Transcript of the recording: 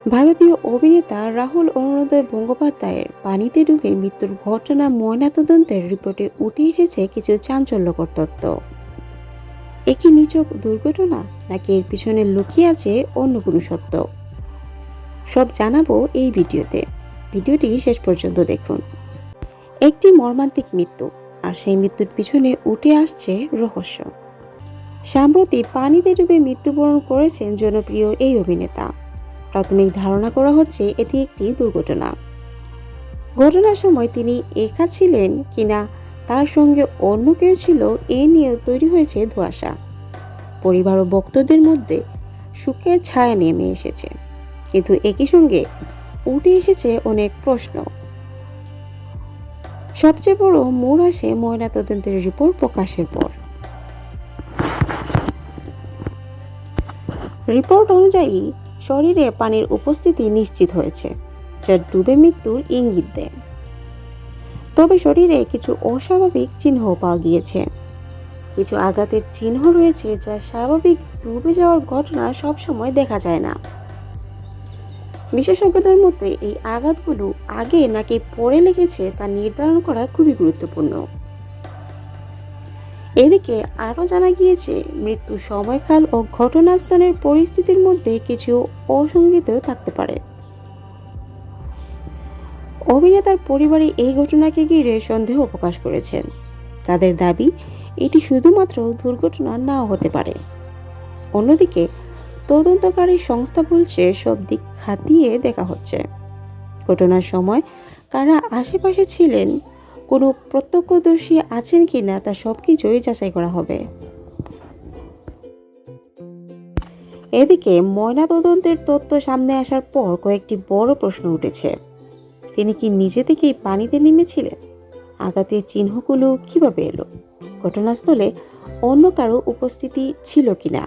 ভারতীয় অভিনেতা রাহুল অরুণোদয় গঙ্গোপাধ্যায়ের পানিতে ডুবে মৃত্যুর ঘটনা ময়নাতদন্তের রিপোর্টে উঠে এসেছে কিছু চাঞ্চল্যকর তথ্য। এ কি নিছক দুর্ঘটনা, নাকি এর পিছনে লুকিয়ে আছে অন্য কোনো সত্য? সব জানাবো এই ভিডিওটি শেষ পর্যন্ত দেখুন। একটি মর্মান্তিক মৃত্যু, আর সেই মৃত্যুর পিছনে উঠে আসছে রহস্য। সাম্প্রতি পানিতে ডুবে মৃত্যুবরণ করেছেন জনপ্রিয় এই অভিনেতা। প্রাথমিক ধারণা করা হচ্ছে এটি একটি দুর্ঘটনা। ঘটনার সময় তিনি একা ছিলেন কিনা, তার সঙ্গে অন্য কেউ ছিল, এ নিয়েও তৈরি হয়েছে ধোঁয়াশা। পরিবার ও ভক্তদের মধ্যে সুখের ছায়া নেমে এসেছে, কিন্তু একই সঙ্গে উঠে এসেছে অনেক প্রশ্ন। সবচেয়ে বড় মোড় আসে ময়নাতদন্তের রিপোর্ট প্রকাশের পর। রিপোর্ট অনুযায়ী শরীরে পানির উপস্থিতি নিশ্চিত হয়েছে, যা ডুবে মৃত্যুর ইঙ্গিত দেয়। তবে শরীরে কিছু অস্বাভাবিক চিহ্ন পাওয়া গিয়েছে। কিছু আঘাতের চিহ্ন রয়েছে, যা স্বাভাবিক ডুবে যাওয়ার ঘটনা সবসময় দেখা যায় না। বিশেষজ্ঞদের মতে এই আঘাতগুলো আগে নাকি পরে লেগেছে তা নির্ধারণ করা খুবই গুরুত্বপূর্ণ। এদিকে আরও জানা গিয়েছে, মৃত্যু সময়কাল ও ঘটনাস্থলের পরিস্থিতির মধ্যে কিছু অসঙ্গিত থাকতে পারে। অভিনেতার পরিবারে এই ঘটনাকে ঘিরে সন্দেহ প্রকাশ করেছেন। তাদের দাবি, এটি শুধুমাত্র দুর্ঘটনা নাও হতে পারে। অন্যদিকে তদন্তকারী সংস্থা বলছে সব দিক খতিয়ে দেখা হচ্ছে। ঘটনার সময় কারা আশেপাশে ছিলেন, কোনো প্রত্যক্ষদর্শী আছেন কিনা, তা সবকিছুই যাচাই করা হবে। এদিকে ময়নাতদন্তের তথ্য সামনে আসার পর কয়েকটি বড় প্রশ্ন উঠেছে। তিনি কি নিজে থেকেই পানিতে নেমেছিলেন? আঘাতের চিহ্নগুলো কিভাবে এলো? ঘটনাস্থলে অন্য কারো উপস্থিতি ছিল কিনা?